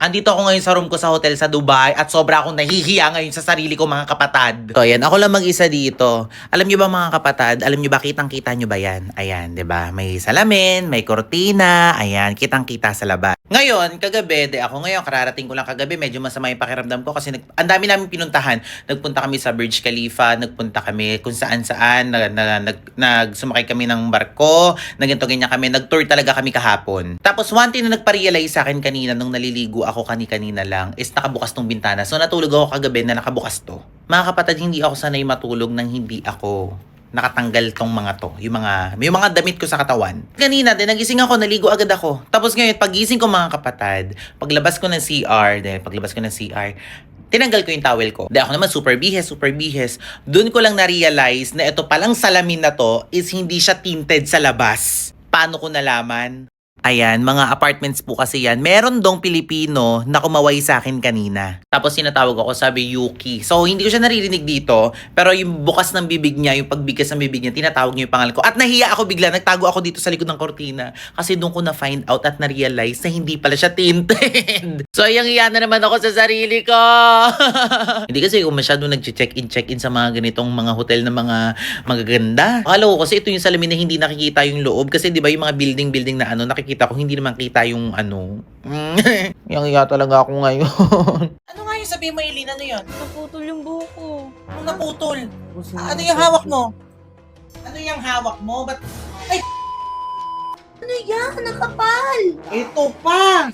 Andito ako ngayon sa room ko sa hotel sa Dubai at sobra akong nahihiya ngayon sa sarili ko mga kapatad. So yan, ako lang mag-isa dito. Alam nyo ba mga kapatad, alam nyo ba kitang-kita nyo ba yan? Ayan, 'di ba? May salamin, may kortina, ayan, kitang-kita sa labas. Ngayon, kagabi, ako ngayon, kararating ko lang kagabi, medyo masama yung pakiramdam ko kasi ang dami namin pinuntahan. Nagpunta kami sa Burj Khalifa, nagpunta kami kung saan-saan, nagsumakay kami ng barko, ganyan kami, nag-tour talaga kami kahapon. Tapos one thing na nagpa-realize sa akin kanina nung naliligo ako kanina lang is nakabukas tong bintana. So natulog ako kagabi na nakabukas to. Mga kapatid, hindi ako sanay matulog nang hindi ako nakatanggal tong mga to. Yung mga damit ko sa katawan. Kanina din, nagising ako, naligo agad ako. Tapos ngayon, pagising ko mga kapatid, paglabas ko ng CR, tinanggal ko yung towel ko. Dahil ako naman super bihes. Doon ko lang na-realize na ito palang salamin na to is hindi siya tinted sa labas. Paano ko nalaman? Ayan, mga apartments po kasi yan. Meron dong Pilipino na kumaway sa akin kanina. Tapos sinatawag ako, sabi Yuki. So, hindi ko siya naririnig dito. Pero yung bukas ng bibig niya, yung pagbigkas ng bibig niya, tinatawag niya yung pangalan ko. At nahiya ako bigla, nagtago ako dito sa likod ng kortina. Kasi doon ko na-find out at na-realize na hindi pala siya tinted. So, iyang-iya na naman ako sa sarili ko. Hindi kasi ako masyado nag-check-in sa mga ganitong mga hotel na mga magaganda. Akala ko kasi ito yung salamin na hindi nakikita yung loob. Kasi di ba yung mga building na nakikita ko, hindi naman kita yung Yang talaga ako ngayon. Ano nga yung sabihin mo, Eileen? Ano yun? Naputol yung buhok ko. Ano naputol? Ano yung hawak mo? Ano yung hawak mo? Ba't... Ay! Ano yan? Nakapal! Ito pa!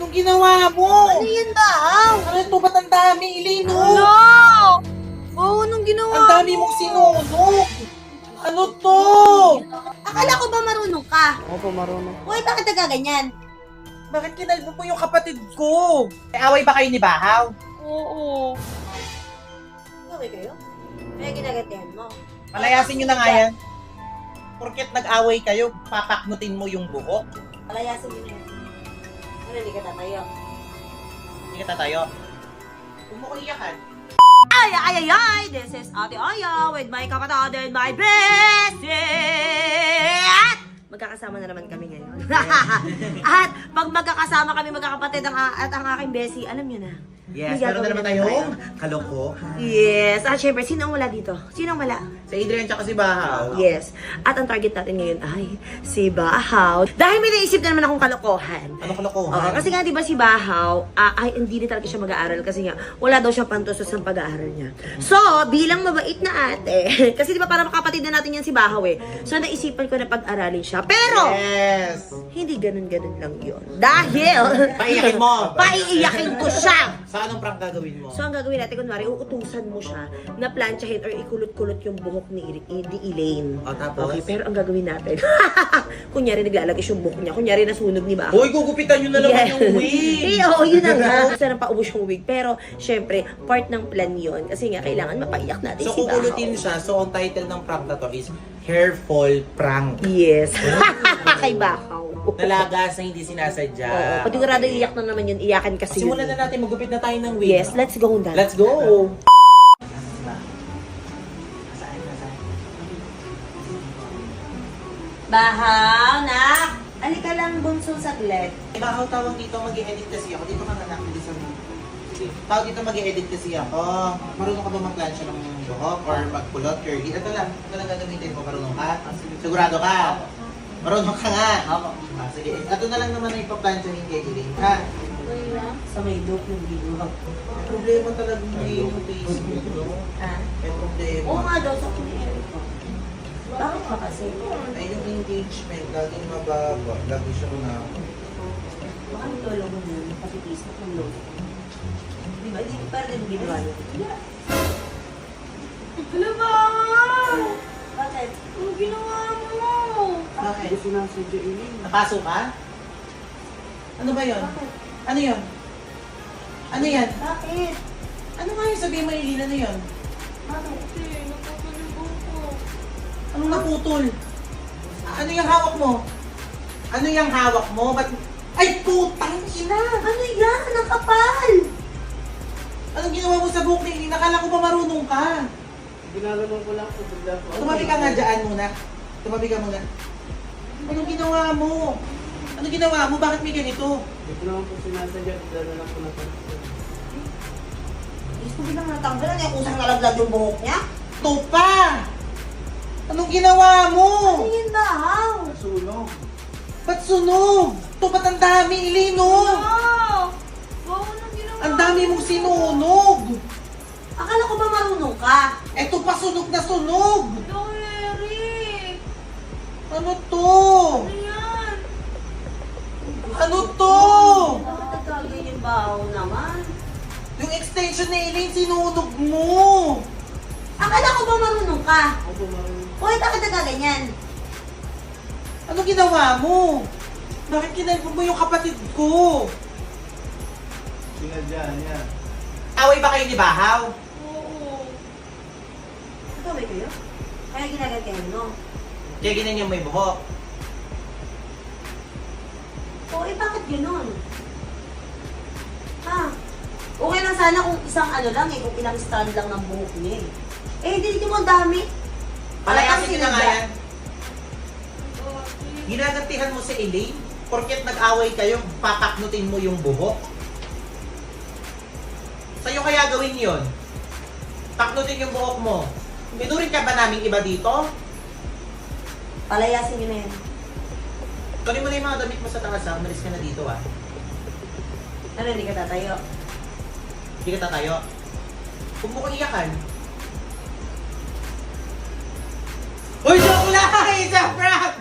Anong ginawa mo? Ano yan daw? Ano ito? Ba't ang dami, Eileen? Ano? Oo, anong ginawa Ang dami mong sinunog! Ano to? Akala ko ba marunong ka? Opo, marunong. Uy, bakit nagaganyan? Bakit kinalbo mo yung kapatid ko? Away ba kayo ni Bahaw? Oo. Okay kayo? Kaya ginagantihan mo. Palayasin nyo na nga yan. Porket nag-away kayo, papaknutin mo yung buhok. Palayasin mo na yan. Ano, hindi ka tatayo? Hindi ka tatayo. Huwag mo ko iyakan. Ay! This is Ate Aya with my kapatid and my bestie! Magkakasama na naman kami ngayon. At pag magkakasama kami magkakapatid at ang aking bestie, alam nyo na. Yes, may meron na gagawin naman tayo. tayong kalokohan. Yes. At syempre, sino ang wala dito? Sino ang wala? Si Adrian tsaka si Bahaw. Yes. At ang target natin ngayon ay si Bahaw. Dahil may naisip na naman akong kalokohan. Ano kalokohan? Oo, kasi nga 'di ba si Bahaw, ay hindi na talaga siya mag-aaral kasi nga wala daw siyang pantusos ng pag-aaral niya. So, bilang mabait na ate, kasi 'di ba para makapatid na natin yan si Bahaw eh. So, naisipan ko na pag-aralin siya. Pero Yes! hindi ganun-ganun lang 'yon. Dahil Paiyakin mo! paiiyakin ko siya. Sa anong prank gagawin mo? So, ang gagawin natin, kunwari, uutusan mo siya na planchahin or ikulot-kulot yung buhok ni Elaine. O, tapos? Okay, pero ang gagawin natin, kunyari naglalagay yung buhok niya, kunyari nasunog ni Bahaw. Hoy, gugupitan nyo na naman yung wig! Eh, oo, yun na nga. Gusto na paubos yung wig. Pero, syempre, part ng plan yun. Kasi nga, kailangan mapaiyak natin So, si Bahaw. kukulutin siya. So, ang title ng prank na to is Hairfall Prank. Yes. Kay Bahaw. Nalagas na hindi sinasadya. Oo, patigurado iyak na naman yun. Iyakan kasi Simulan yun. na natin, magupit na tayo ng wig. Yes, let's go na. Let's go! Bahaw, nak! Alika lang, bunso saglit. Bahaw, tawag dito, mag-i-edit kasi ako. Dito ka na nakili sa tawag dito, mag-i-edit kasi ako. Marunong ka ba mag-plansya ng buhok or magkulot, curly? Ito lang gagamitin ko. Marunong ka? Sigurado ka? Marunong ka nga? Ako. Sige, ito na lang naman ang ipaplansya ni kay Elaine, ha? Sa may dope ng video. May problema talaga yung Facebook, no? Ah? May problema. Oo nga daw, sa kuni-edit ko. Bakit ba kasi? Ay, yung engagement, laging mababa. Lagi siya na... Baka yung lolo mo na, patipis na kung lolo. Di ba? Di pa rin ginawa niya. Hello ba? Bakit? Ano ginawa mo? Bakit? Gusto na si Elaine. Napasok ka? Ano ba yun? Bakit? Ano yun? Ano yan? Bakit? Ano nga yung sabihin mo, Eileen? Ano yun? Bakit? Naputol yung buhok ko. Anong naputol? Ano yung hawak mo? Ano yung hawak mo? Ba't... Ay, putang ina! Ano yan? Nakapal! Anong ginawa mo sa buhok ni Eileen? Nakala ko ba marunong ka? Ginaganon ko lang sa bigla ko. Tumabi ka nga dyan muna. Tumabi ka muna. Anong ginawa mo? Ano ginawa mo? Bakit may ganito? Hindi ko naman po sinasadya. Dala lang po na pansin. Gusto ko bilang natanggal. Ano yung kusang nalaglag yung buhok niya? Ito pa! Anong ginawa mo? Ano yun bahaw? Nasunog. Ba't sunog? Ito ba't ang dami, Elaine, no? Bahaw nang ginawa. Ang dami mong sinunog! Akala ko ba marunong ka? Ito pa sunog na sunog! Dong Eric! Ano to? yan? Ano to? Bakit nagkagay yung bahaw naman? Yung extension na Elaine, sinunog mo! Akala ko ba marunong ka? Opo, marunong. Hoy, bakit nagkaganyan? Ano ginawa mo? Bakit kinalbo mo yung kapatid ko? Sinadya niya. Away ba kayo ni Bahaw? Oo. Nagkaway kayo? Kaya ginaganyan mo? Kaya ganyan yung may buhok. Oo, bakit gano'n? Ha? Okay lang sana kung isang ano lang kung ilang strand lang ng buhok niya hindi mo ang dami. Palayasin nyo na nga sinadya. yan. Ginagantihan mo si Elaine? Porket nag-away kayo, papaknutin mo yung buhok? Sa'yo kaya gawin yon? Paknutin yung buhok mo. Tinurin ka ba naming iba dito? Palayasin niyo na yan. Kunin mo na yung mga damit mo sa taas ha. Umalis ka na dito ha. Ano, hindi ka tatayo? Hindi ka tatayo. Huwag mo kong iyakan. Uy, joke lang! It's a prank!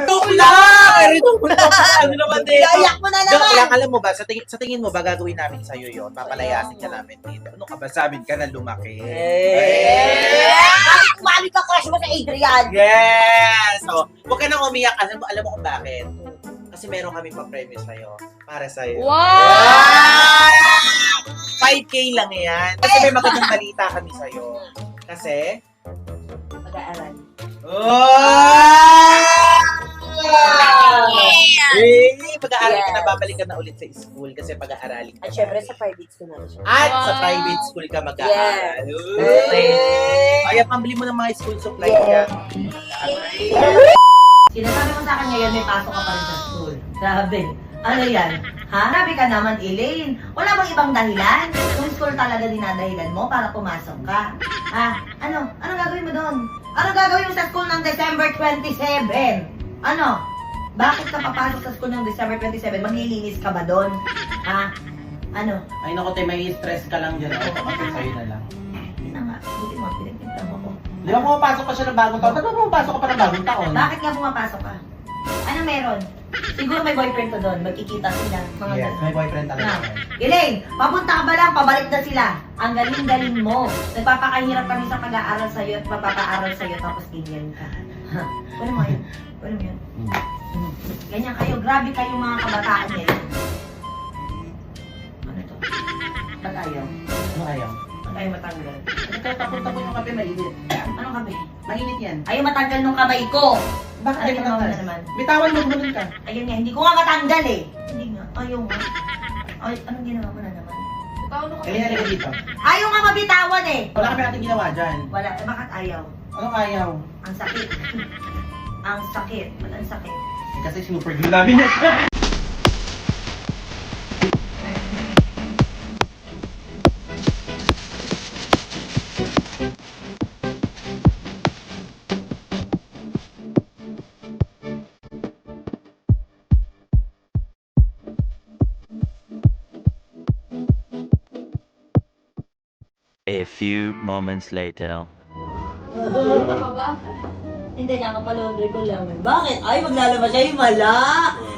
Joke lang! Joke lang! Ano naman dito? Iyayak mo na Joke naman! lang, alam mo ba, sa tingin mo ba gagawin namin sa'yo yun? Papalayasin ka namin dito. Ano ka ba? Sa amin ka na lumaki. Mali ka crush mo sa Adrian! Yes! So, huwag ka nang umiyak. Alam mo kung bakit? Kasi meron kami pa-premyo sa'yo. Para sa'yo. Wow! 5K lang yan. Kasi may magandang balita kami sa'yo. Kasi, Mag-aaral. Pag-aaral ka na, babalik ka na ulit sa school kasi pag-aaralin ka. At syempre sa private school na siya. At sa Wow. private school ka mag-aaral. Kaya pambili mo ng mga school supply Yeah. ka. Sinasabi mo sa akin ngayon, may pasok ka pa rin sa school. Grabe. Ano yan? Ha? Grabe ka naman, Elaine. Wala bang ibang dahilan? Yung school talaga dinadahilan mo para pumasok ka. Ha? Ano? Anong gagawin mo doon? Anong gagawin mo sa school ng December 27? Ano? Bakit ka papasok sa school ng December 27? Maglilinis ka ba doon? Ha? Ano? Ay naku, te, may stress ka lang dyan. Ako, kapag sa'yo na lang. Hindi na nga. Buti mo, pinagpintang mo ko. Di ba pumapasok pa siya ng bagong taon? Ba't ba pumapasok ka pa ng bagong taon? Bakit nga pumapasok ka? Ano meron? Siguro may boyfriend ko doon. Magkikita sila. Mga Yes, ganun. may boyfriend talaga. Na. Elaine, papunta ka ba lang, pabalik na sila. Ang galing-galing mo. Nagpapakahirap kami sa pag-aaral sa'yo at magpapaaral sa'yo tapos ganyan ka. Ha? Wala mo yun. Wala mo yun. Ganyan kayo. Grabe kayo mga kabataan ngayon. Ano to? Ba't ayaw? Ano ayaw? Ba't ayaw matanggal? Tapon-tapon yung kape, mainit. Anong kape? Mainit yan. Ayaw matanggal nung kamay ko. Bakit Ano ayaw ginawa mo matanggal? na naman? Bitawan mo, gumanon ka. Ayun nga, hindi ko nga matanggal eh. Hindi nga. Ayaw nga. Ay, anong ginawa mo na naman? Kaya halika dito. Ayaw nga mabitawan eh. Wala kami natin ginawa dyan. Wala. Eh, bakit ayaw? Anong ayaw? Ang sakit. Ang sakit. Ba't ang sakit? Eh, kasi super glue namin yan. A few moments later. Hindi, kakapalondre ko lang. Bakit? Ay, maglalabas siya. Himala!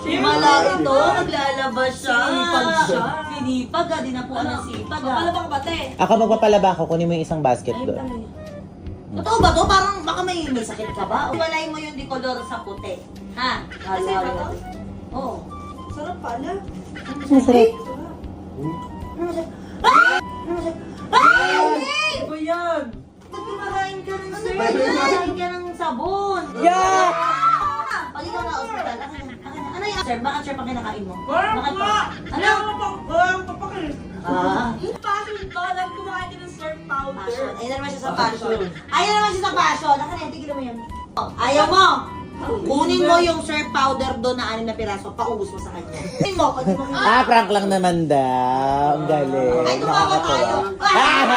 Himala ito. Maglalabas siya. Sinipag siya. Sinipag ha. Di na po ang sipag ha. Papalabak ba, te? Ako magpapalaba ko, kunin mo yung isang basket Ay, doon. pala yun. Totoo ba to? Parang baka may sakit ka ba? Walay mo yung decolor sa puti. Ha? Kasi ba to? Oo. Sarap pala. Masarap. Masarap. Ay! Ano ba yan? Ba't kumakain ka ng sir? Kumakain ka ng sabon. Yeah! Pag ikaw na hospital, akin na. Ano yung sir? Bakit sir pang kinakain mo? Bakit pa? Ano? Ah. Passion to, alam kumain ka ng surf powder. Passion. Ayun na naman siya sa passion. Ayun na naman siya sa passion. Akin na yan, tigilan mo yan. Ayaw mo! Kunin mo yung surf powder doon na 6 na piraso, paubos mo sa kanya. Kunin mo, pag mo. Prank lang naman daw. Ang galing. Ay, tumawa tayo. Ah!